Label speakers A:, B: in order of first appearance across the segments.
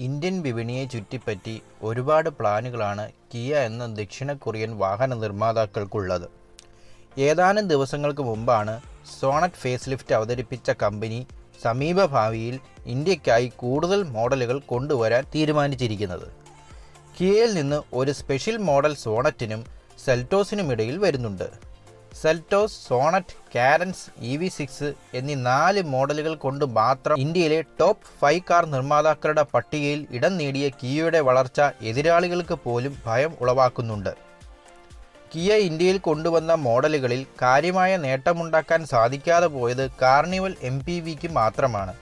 A: Indian വിപണിയെ ചുറ്റിപ്പറ്റി ഒരുപാട് പ്ലാനുകളാണ് കിയ എന്ന ദക്ഷിണ കൊറിയൻ വാഹന നിർമ്മാതാക്കൾക്കുള്ളത്. ഏതാനും ദിവസങ്ങൾക്ക് മുമ്പാണ് സോണറ്റ് ഫേസ് ലിഫ്റ്റ് അവതരിപ്പിച്ച കമ്പനി സമീപഭാവിയിൽ ഇന്ത്യക്കായി കൂടുതൽ മോഡലുകൾ കൊണ്ടുവരാൻ തീരുമാനിച്ചിരിക്കുന്നത്. കിയയിൽ നിന്ന് ഒരു സ്പെഷ്യൽ മോഡൽ സോണറ്റിനും സെൽറ്റോസിനുമിടയിൽ വരുന്നുണ്ട്. സെൽറ്റോസ്, സോണറ്റ്, കാരൻസ്, EV6 എന്നീ 4 മോഡലുകൾ കൊണ്ട് മാത്രം ഇന്ത്യയിലെ ടോപ്പ് 5 കാർ നിർമ്മാതാക്കളുടെ പട്ടികയിൽ ഇടം നേടിയ കിയയുടെ വളർച്ച എതിരാളികൾക്ക് പോലും ഭയം ഉളവാക്കുന്നുണ്ട്. കിയ ഇന്ത്യയിൽ കൊണ്ടുവന്ന മോഡലുകളിൽ കാര്യമായ നേട്ടമുണ്ടാക്കാൻ സാധിക്കാതെ പോയത് കാർണിവൽ MPVക്ക് മാത്രമാണ്.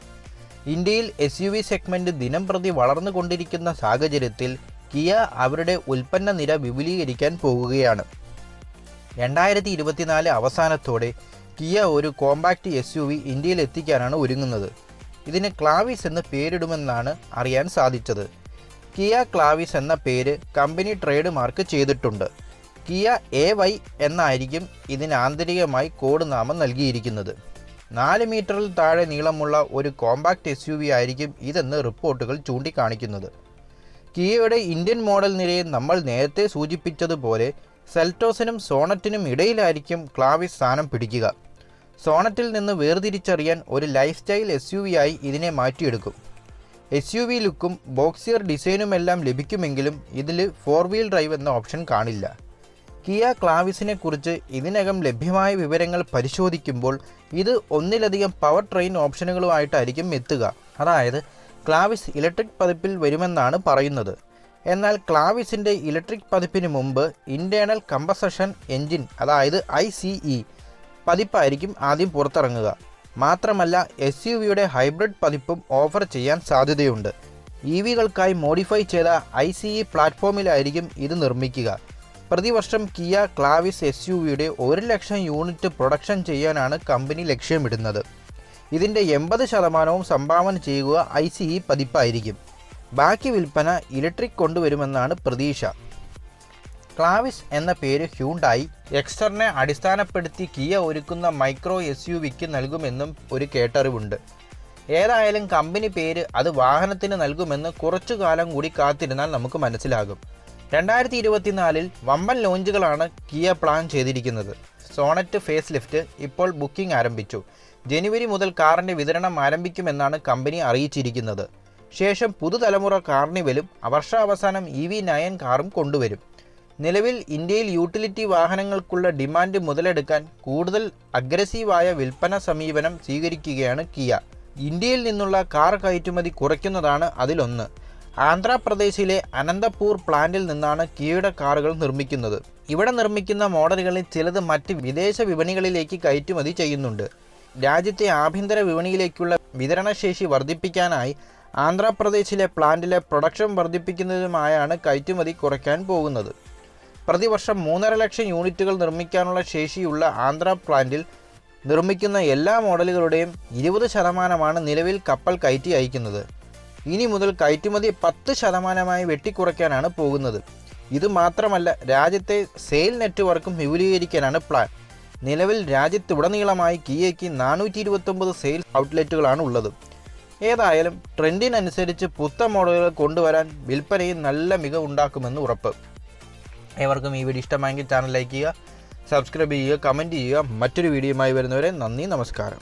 A: ഇന്ത്യയിൽ SUV സെഗ്മെന്റ് ദിനം പ്രതി വളർന്നുകൊണ്ടിരിക്കുന്ന സാഹചര്യത്തിൽ കിയ അവരുടെ ഉൽപ്പന്ന നിര വിപുലീകരിക്കാൻ പോകുകയാണ്. 2024 അവസാനത്തോടെ കിയ ഒരു കോമ്പാക്റ്റ് SUV ഇന്ത്യയിൽ എത്തിക്കാനാണ് ഒരുങ്ങുന്നത്. ഇതിന് ക്ലാവിസ് എന്ന് പേരിടുമെന്നാണ് അറിയാൻ സാധിച്ചത്. കിയ ക്ലാവിസ് എന്ന പേര് കമ്പനി ട്രേഡ് മാർക്ക് ചെയ്തിട്ടുണ്ട്. കിയ AY എന്നായിരിക്കും ഇതിന് ആന്തരികമായി കോഡ് നാമം നൽകിയിരിക്കുന്നത്. 4 മീറ്ററിൽ താഴെ നീളമുള്ള ഒരു കോമ്പാക്റ്റ് SUV ആയിരിക്കും ഇതെന്ന് റിപ്പോർട്ടുകൾ ചൂണ്ടിക്കാണിക്കുന്നത്. കിയയുടെ ഇന്ത്യൻ മോഡൽ നിരയെ നമ്മൾ നേരത്തെ സൂചിപ്പിച്ചതുപോലെ സെൽറ്റോസിനും സോണറ്റിനും ഇടയിലായിരിക്കും ക്ലാവിസ് സ്ഥാനം പിടിക്കുക. സോണറ്റിൽ നിന്ന് വേർതിരിച്ചറിയാൻ ഒരു ലൈഫ് സ്റ്റൈൽ SUV ആയി ഇതിനെ മാറ്റിയെടുക്കും. SUV ലുക്കും ബോക്സിയർ ഡിസൈനുമെല്ലാം ലഭിക്കുമെങ്കിലും ഇതിൽ 4 വീൽ ഡ്രൈവ് എന്ന ഓപ്ഷൻ കാണില്ല. കിയ ക്ലാവിസിനെ കുറിച്ച് ഇതിനകം ലഭ്യമായ വിവരങ്ങൾ പരിശോധിക്കുമ്പോൾ ഇത് ഒന്നിലധികം പവർ ട്രെയിൻ ഓപ്ഷനുകളുമായിട്ടായിരിക്കും എത്തുക. അതായത് ക്ലാവിസ് ഇലക്ട്രിക് പതിപ്പിൽ വരുമെന്നാണ് പറയുന്നത്. എന്നാൽ ക്ലാവിസിൻ്റെ ഇലക്ട്രിക് പതിപ്പിന് മുമ്പ് ഇൻറ്റേർണൽ കമ്പസഷൻ എൻജിൻ അതായത് ICE പതിപ്പായിരിക്കും ആദ്യം പുറത്തിറങ്ങുക. മാത്രമല്ല SUVയുടെ ഹൈബ്രിഡ് പതിപ്പും ഓഫർ ചെയ്യാൻ സാധ്യതയുണ്ട്. EVകൾക്കായി മോഡിഫൈ ചെയ്ത ICE പ്ലാറ്റ്ഫോമിലായിരിക്കും ഇത് നിർമ്മിക്കുക. പ്രതിവർഷം കിയ ക്ലാവിസ് SUVയുടെ 1 ലക്ഷം യൂണിറ്റ് പ്രൊഡക്ഷൻ ചെയ്യാനാണ് കമ്പനി ലക്ഷ്യമിടുന്നത്. ഇതിൻ്റെ 80% സംഭാവന ചെയ്യുക ICE പതിപ്പായിരിക്കും. ബാക്കി വിൽപ്പന ഇലക്ട്രിക് കൊണ്ടുവരുമെന്നാണ് പ്രതീക്ഷ. ക്ലാവിസ് എന്ന പേര് ഹ്യൂണ്ടായി എക്സ്റ്ററിനെ അടിസ്ഥാനപ്പെടുത്തി കിയ ഒരുക്കുന്ന മൈക്രോ SUVക്ക് നൽകുമെന്നും ഒരു കേട്ടറിവുണ്ട്. ഏതായാലും കമ്പനി പേര് അത് വാഹനത്തിന് നൽകുമെന്ന് കുറച്ചു കാലം കൂടി കാത്തിരുന്നാൽ നമുക്ക് മനസ്സിലാകും. 2024 വമ്പൻ ലോഞ്ചുകളാണ് കിയ പ്ലാൻ ചെയ്തിരിക്കുന്നത്. സോണറ്റ് ഫേസ് ലിഫ്റ്റ് ഇപ്പോൾ ബുക്കിംഗ് ആരംഭിച്ചു. ജനുവരി മുതൽ കാറിൻ്റെ വിതരണം ആരംഭിക്കുമെന്നാണ് കമ്പനി അറിയിച്ചിരിക്കുന്നത്. ശേഷം പുതുതലമുറ കാർണിവലും വർഷാവസാനം EV9 കാറും കൊണ്ടുവരും. നിലവിൽ ഇന്ത്യയിൽ യൂട്ടിലിറ്റി വാഹനങ്ങൾക്കുള്ള ഡിമാൻഡ് മുതലെടുക്കാൻ കൂടുതൽ അഗ്രസീവായ വിൽപ്പന സമീപനം സ്വീകരിക്കുകയാണ് കിയ. ഇന്ത്യയിൽ നിന്നുള്ള കാർ കയറ്റുമതി കുറയ്ക്കുന്നതാണ് അതിലൊന്ന്. ആന്ധ്രാപ്രദേശിലെ അനന്തപൂർ പ്ലാന്റിൽ നിന്നാണ് കിയയുടെ കാറുകൾ നിർമ്മിക്കുന്നത്. ഇവിടെ നിർമ്മിക്കുന്ന മോഡലുകളിൽ ചിലത് മറ്റ് വിദേശ വിപണികളിലേക്ക് കയറ്റുമതി ചെയ്യുന്നുണ്ട്. രാജ്യത്തെ ആഭ്യന്തര വിപണിയിലേക്കുള്ള വിതരണശേഷി വർദ്ധിപ്പിക്കാനായി ആന്ധ്രാപ്രദേശിലെ പ്ലാന്റിലെ പ്രൊഡക്ഷൻ വർദ്ധിപ്പിക്കുന്നതുമായാണ് കയറ്റുമതി കുറയ്ക്കാൻ പോകുന്നത്. പ്രതിവർഷം 3.5 ലക്ഷം യൂണിറ്റുകൾ നിർമ്മിക്കാനുള്ള ശേഷിയുള്ള ആന്ധ്ര പ്ലാന്റിൽ നിർമ്മിക്കുന്ന എല്ലാ മോഡലുകളുടെയും 20% നിലവിൽ കപ്പൽ കയറ്റി അയക്കുന്നത്. ഇനി മുതൽ കയറ്റുമതി 10% വെട്ടിക്കുറയ്ക്കാനാണ് പോകുന്നത്. ഇത് മാത്രമല്ല, രാജ്യത്തെ സെയിൽ നെറ്റ്വർക്കും വിപുലീകരിക്കാനാണ് പ്ലാൻ. നിലവിൽ രാജ്യത്തുടനീളമായി കിയയ്ക്ക് 429 സെയിൽസ് ഔട്ട്ലെറ്റുകളാണ് ഉള്ളത്. ഏതായാലും ട്രെൻഡിനനുസരിച്ച് പുത്തൻ മോഡലുകൾ കൊണ്ടുവരാൻ വിൽപ്പനയിൽ നല്ല മികവുണ്ടാക്കുമെന്ന് ഉറപ്പ്. ഏവർക്കും ഈ വീഡിയോ ഇഷ്ടമായെങ്കിൽ ചാനൽ ലൈക്ക് ചെയ്യുക, സബ്സ്ക്രൈബ് ചെയ്യുക, കമൻറ്റ് ചെയ്യുക. മറ്റൊരു വീഡിയോയുമായി വരുന്നവരെ നന്ദി, നമസ്കാരം.